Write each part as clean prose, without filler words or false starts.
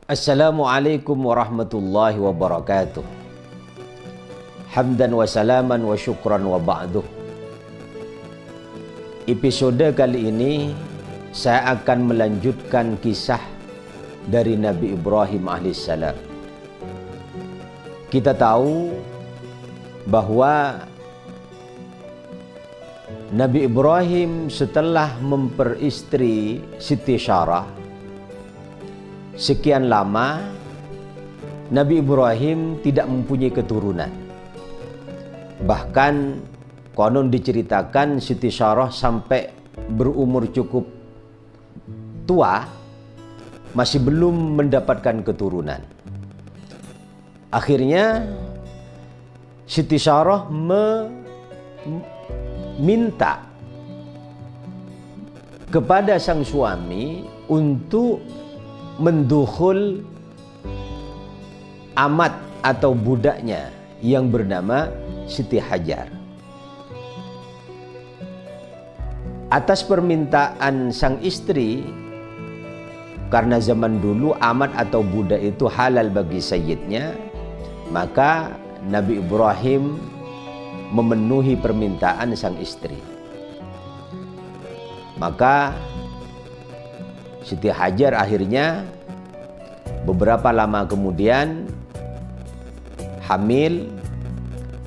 Assalamualaikum warahmatullahi wabarakatuh. Hamdan wa salaman wa syukran wa ba'duh. Episode kali ini saya akan melanjutkan kisah dari Nabi Ibrahim alaihissalam. Kita tahu bahwa Nabi Ibrahim setelah memperistri Siti Sarah sekian lama, Nabi Ibrahim tidak mempunyai keturunan. Bahkan konon diceritakan Siti Sarah sampai berumur cukup tua masih belum mendapatkan keturunan. Akhirnya Siti Sarah meminta kepada sang suami untuk mendukhul amat atau budaknya yang bernama Siti Hajar. Atas permintaan sang istri, karena zaman dulu amat atau budak itu halal bagi sayyidnya, maka Nabi Ibrahim memenuhi permintaan sang istri. Maka Siti Hajar akhirnya beberapa lama kemudian hamil.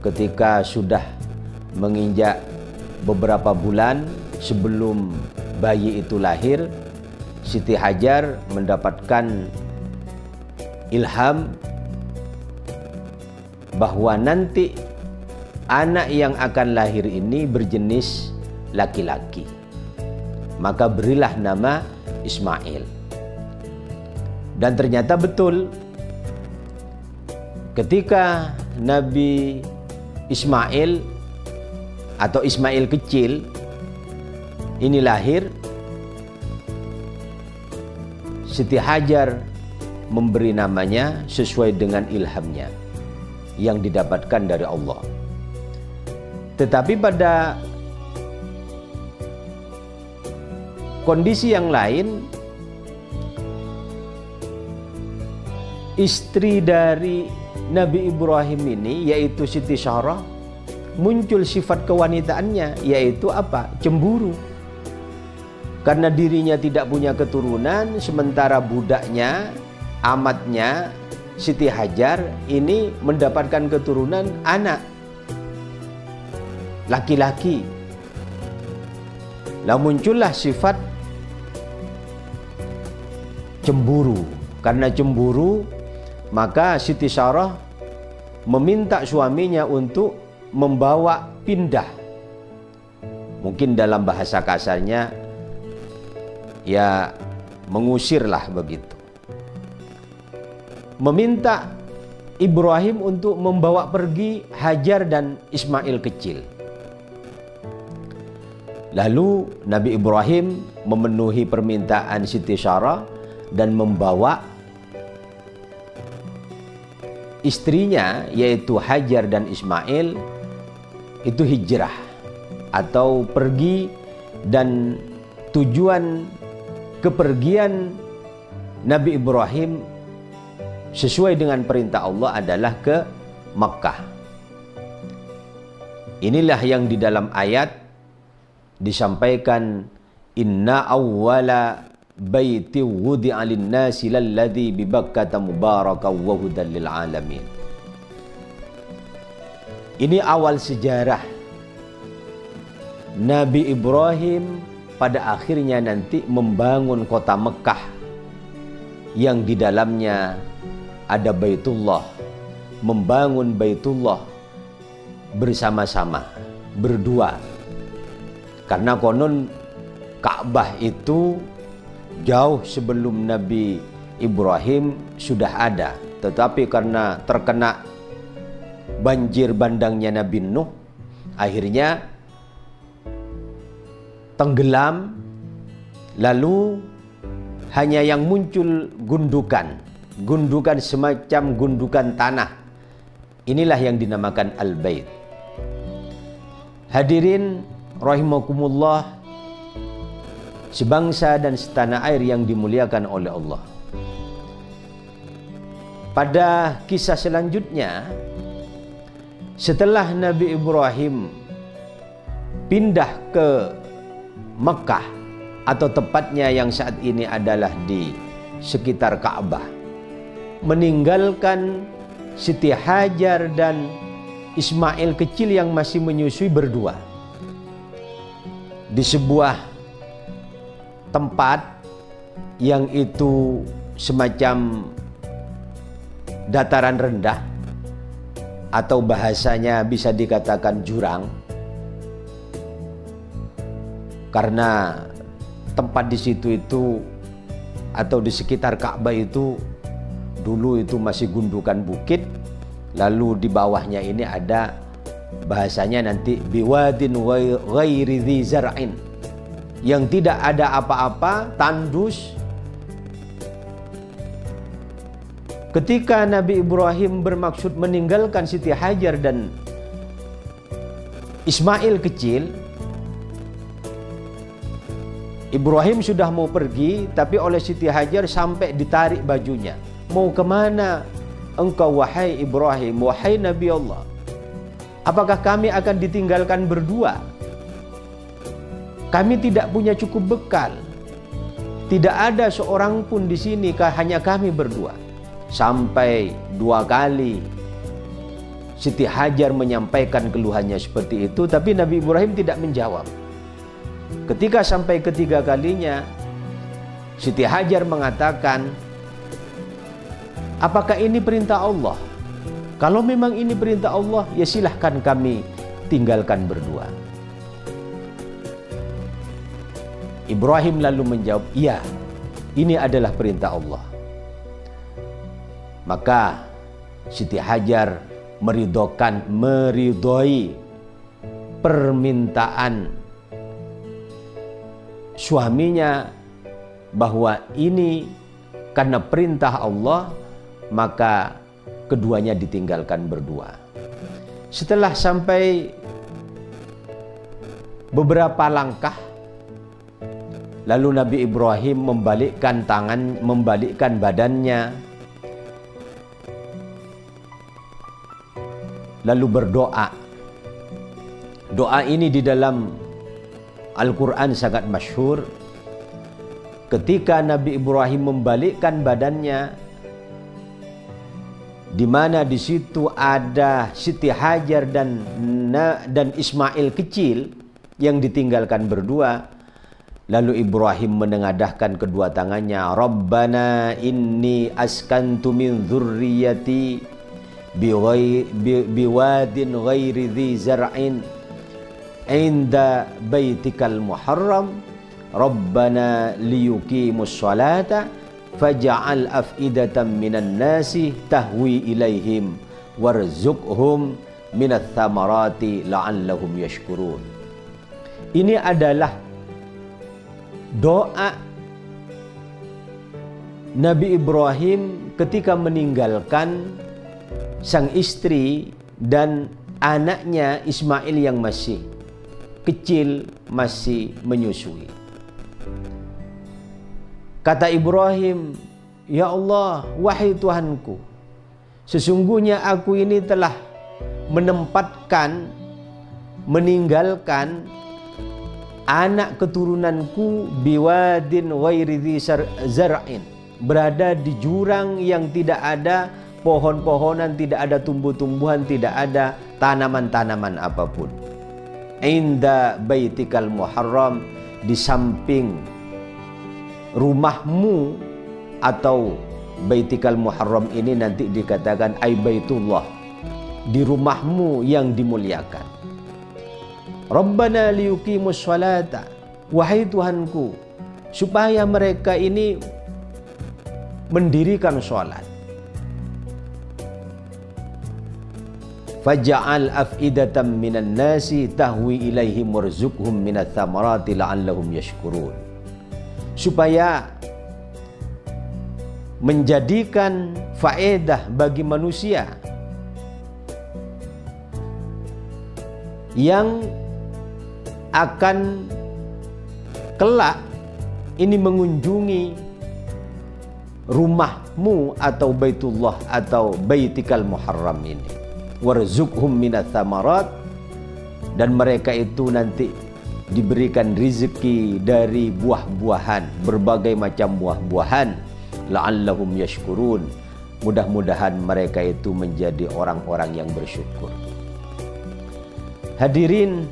Ketika sudah menginjak beberapa bulan sebelum bayi itu lahir, Siti Hajar mendapatkan ilham bahwa nanti anak yang akan lahir ini berjenis laki-laki. Maka berilah nama Ismail. Dan ternyata betul, ketika Nabi Ismail atau Ismail kecil ini lahir, Siti Hajar memberi namanya sesuai dengan ilhamnya yang didapatkan dari Allah. Tetapi pada kondisi yang lain, istri dari Nabi Ibrahim ini, yaitu Siti Sarah, muncul sifat kewanitaannya, yaitu apa? Cemburu. Karena dirinya tidak punya keturunan, sementara budaknya, amatnya, Siti Hajar ini mendapatkan keturunan anak laki-laki. Lah muncullah sifat cemburu. Karena cemburu, maka Siti Sarah meminta suaminya untuk membawa pindah. Mungkin dalam bahasa kasarnya ya mengusirlah begitu. Meminta Ibrahim untuk membawa pergi Hajar dan Ismail kecil. Lalu Nabi Ibrahim memenuhi permintaan Siti Sarah dan membawa istrinya, yaitu Hajar dan Ismail, itu hijrah atau pergi, dan tujuan kepergian Nabi Ibrahim sesuai dengan perintah Allah adalah ke Makkah. Inilah yang di dalam ayat disampaikan, inna awwala baiti wudi'a lin-nasi lalladzi bi Bakkata mubarakan wa hudan lil alamin. Ini awal sejarah Nabi Ibrahim pada akhirnya nanti membangun kota Mekah yang di dalamnya ada Baitullah, membangun Baitullah bersama-sama, berdua. Karena konon Ka'bah itu jauh sebelum Nabi Ibrahim sudah ada, tetapi karena terkena banjir bandangnya Nabi Nuh, akhirnya tenggelam, lalu hanya yang muncul gundukan semacam gundukan tanah. Inilah yang dinamakan Al-Bait. Hadirin rahimakumullah, sebangsa dan setanah air yang dimuliakan oleh Allah. pada kisah selanjutnya, setelah Nabi Ibrahim pindah ke Mekah, atau tepatnya yang saat ini adalah di sekitar Ka'bah, meninggalkan Siti Hajar dan Ismail kecil yang masih menyusui berdua di sebuah tempat yang itu semacam dataran rendah, atau bahasanya bisa dikatakan jurang, karena tempat di situ itu atau di sekitar Ka'bah itu dulu itu masih gundukan bukit, lalu di bawahnya ini ada bahasanya nanti biwadin ghairi dzi zar'in, yang tidak ada apa-apa, tandus. Ketika Nabi Ibrahim bermaksud meninggalkan Siti Hajar dan Ismail kecil, Ibrahim sudah mau pergi, tapi oleh Siti Hajar sampai ditarik bajunya. Mau kemana engkau wahai Ibrahim, wahai Nabi Allah? Apakah kami akan ditinggalkan berdua? Kami tidak punya cukup bekal. Tidak ada seorang pun di sini, hanya kami berdua. Sampai 2 kali Siti Hajar menyampaikan keluhannya seperti itu, tapi Nabi Ibrahim tidak menjawab. Ketika sampai ketiga kalinya, Siti Hajar mengatakan, apakah ini perintah Allah? Kalau memang ini perintah Allah, ya silahkan kami tinggalkan berdua. Ibrahim lalu menjawab, iya, ini adalah perintah Allah. Maka Siti Hajar meridhoi permintaan suaminya bahwa ini karena perintah Allah, maka keduanya ditinggalkan berdua. Setelah sampai beberapa langkah, lalu Nabi Ibrahim membalikkan badannya, lalu berdoa. Doa ini di dalam Al-Quran sangat masyhur. Ketika Nabi Ibrahim membalikkan badannya, di mana di situ ada Siti Hajar dan Ismail kecil yang ditinggalkan berdua, lalu Ibrahim menengadahkan kedua tangannya, Rabbana inni askantu min dzurriyyati biwadin ghairi dzi zar'in inda baitikal muharram Rabbana liyuqimus sholata faj'al af'idatan minan nasi tahwi ilaihim warzuqhum minats thamarati la'allahum yashkurun. Ini adalah doa Nabi Ibrahim ketika meninggalkan sang istri dan anaknya Ismail yang masih kecil, masih menyusui. Kata Ibrahim, ya Allah, wahai Tuhanku, sesungguhnya aku ini telah meninggalkan anak keturunanku biwadin ghairi dzi zar'in, berada di jurang yang tidak ada pohon-pohonan, tidak ada tumbuh-tumbuhan, tidak ada tanaman-tanaman apapun. Inda baitikal muharram, di samping rumahmu, atau baitikal muharram ini nanti dikatakan ay baitullah, di rumahmu yang dimuliakan. Rabbana liyuqimus sholata, wahai Tuhanku, supaya mereka ini mendirikan sholat. Faj'al af'idatan minan nasi tahwi ilaihim warzuqhum minats thamarati la'allahum yashkurun. Supaya menjadikan faedah bagi manusia yang akan kelak ini mengunjungi rumahmu atau Baitullah atau Baitikal Muharram ini. Warzuqhum minats tsamarat, dan mereka itu nanti diberikan rizki dari buah-buahan, berbagai macam buah-buahan, la'allahum yashkurun, mudah-mudahan mereka itu menjadi orang-orang yang bersyukur. Hadirin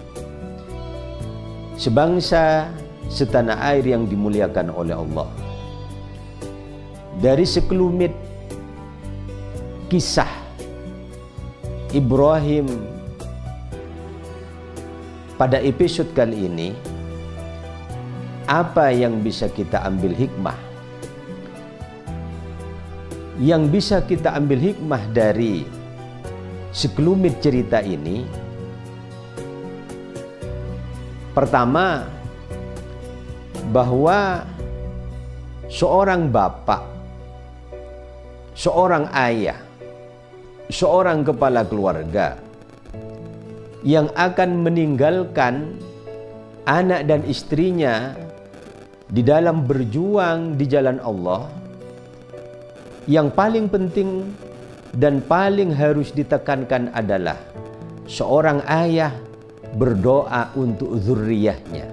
sebangsa setanah air yang dimuliakan oleh Allah, dari sekelumit kisah Ibrahim pada episode kali ini, apa yang bisa kita ambil hikmah? Yang bisa kita ambil hikmah dari sekelumit cerita ini, pertama, bahwa seorang bapak, seorang ayah, seorang kepala keluarga yang akan meninggalkan anak dan istrinya di dalam berjuang di jalan Allah, yang paling penting dan paling harus ditekankan adalah seorang ayah berdoa untuk zurriyahnya,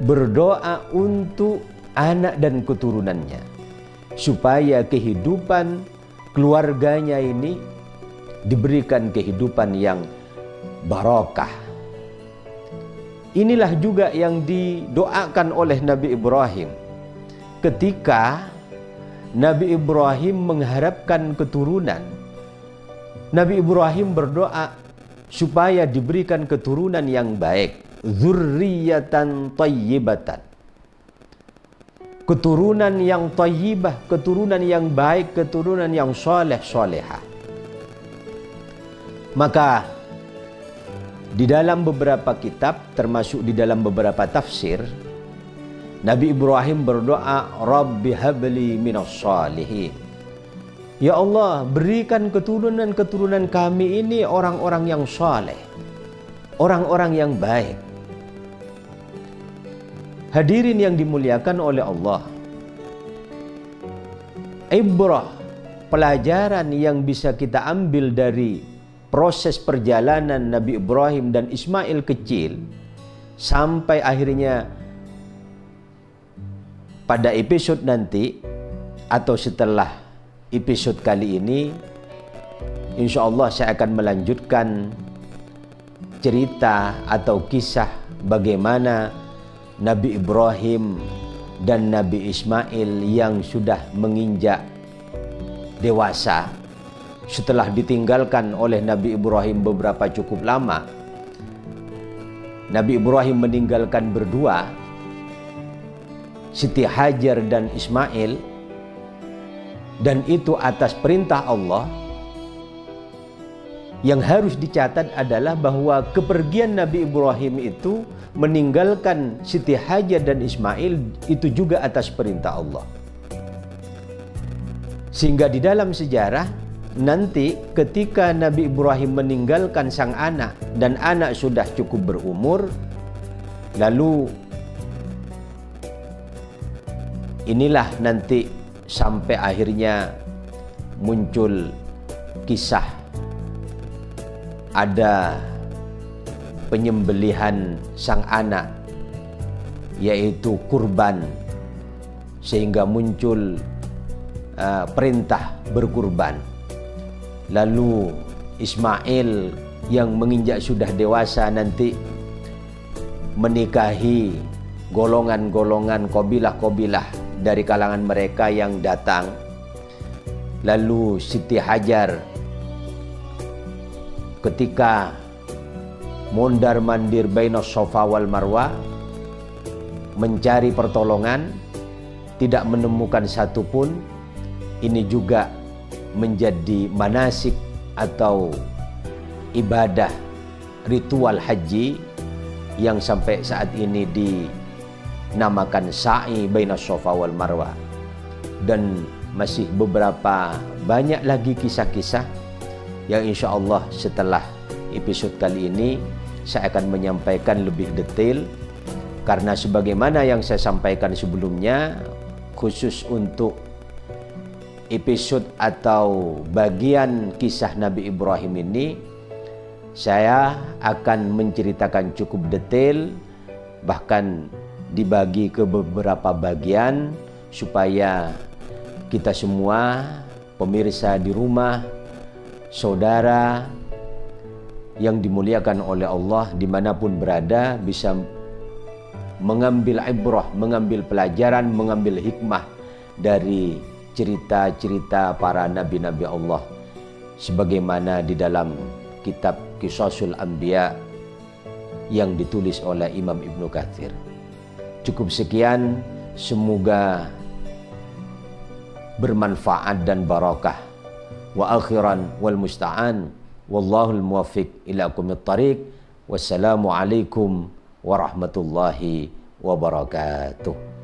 berdoa untuk anak dan keturunannya, supaya kehidupan keluarganya ini diberikan kehidupan yang barakah. Inilah juga yang didoakan oleh Nabi Ibrahim ketika Nabi Ibrahim mengharapkan keturunan. Nabi Ibrahim berdoa supaya diberikan keturunan yang baik, dzurriyyatan thayyibatan, keturunan yang thayyibah, keturunan yang baik, keturunan yang saleh salehah. Maka di dalam beberapa kitab, termasuk di dalam beberapa tafsir, Nabi Ibrahim berdoa, Rabbi habli minas salihin. Ya Allah, berikan keturunan-keturunan kami ini orang-orang yang saleh, orang-orang yang baik. Hadirin yang dimuliakan oleh Allah, ibrah, pelajaran yang bisa kita ambil dari proses perjalanan Nabi Ibrahim dan Ismail kecil sampai akhirnya pada episode nanti atau setelah episode kali ini, insya Allah saya akan melanjutkan cerita atau kisah bagaimana Nabi Ibrahim dan Nabi Ismail yang sudah menginjak dewasa setelah ditinggalkan oleh Nabi Ibrahim beberapa cukup lama. Nabi Ibrahim meninggalkan berdua, Siti Hajar dan Ismail, dan itu atas perintah Allah. Yang harus dicatat adalah bahwa kepergian Nabi Ibrahim itu meninggalkan Siti Hajar dan Ismail itu juga atas perintah Allah. Sehingga di dalam sejarah nanti ketika Nabi Ibrahim meninggalkan sang anak dan anak sudah cukup berumur, lalu inilah nanti sampai akhirnya muncul kisah ada penyembelihan sang anak, yaitu kurban, sehingga muncul perintah berkurban. Lalu Ismail yang menginjak sudah dewasa nanti menikahi golongan-golongan, kabilah-kabilah dari kalangan mereka yang datang. Lalu Siti Hajar ketika mondar-mandir bainas Shafa wal Marwah mencari pertolongan, tidak menemukan satupun. Ini juga menjadi manasik atau ibadah ritual haji yang sampai saat ini dinamakan sa'i bainas Shafa wal Marwah. Dan masih beberapa banyak lagi kisah-kisah yang insya Allah setelah episode kali ini saya akan menyampaikan lebih detail, karena sebagaimana yang saya sampaikan sebelumnya, khusus untuk episode atau bagian kisah Nabi Ibrahim ini saya akan menceritakan cukup detail, bahkan dibagi ke beberapa bagian supaya kita semua, pemirsa di rumah, saudara yang dimuliakan oleh Allah dimanapun berada, bisa mengambil ibrah, mengambil pelajaran, mengambil hikmah dari cerita-cerita para nabi-nabi Allah sebagaimana di dalam kitab Qisasul Anbiya yang ditulis oleh Imam Ibnu Katsir. Cukup sekian, semoga bermanfaat dan barakah. Wa akhiran wal musta'an wallahul muwaffiq ila aqwamit thariq. Wassalamu alaikum warahmatullahi wabarakatuh.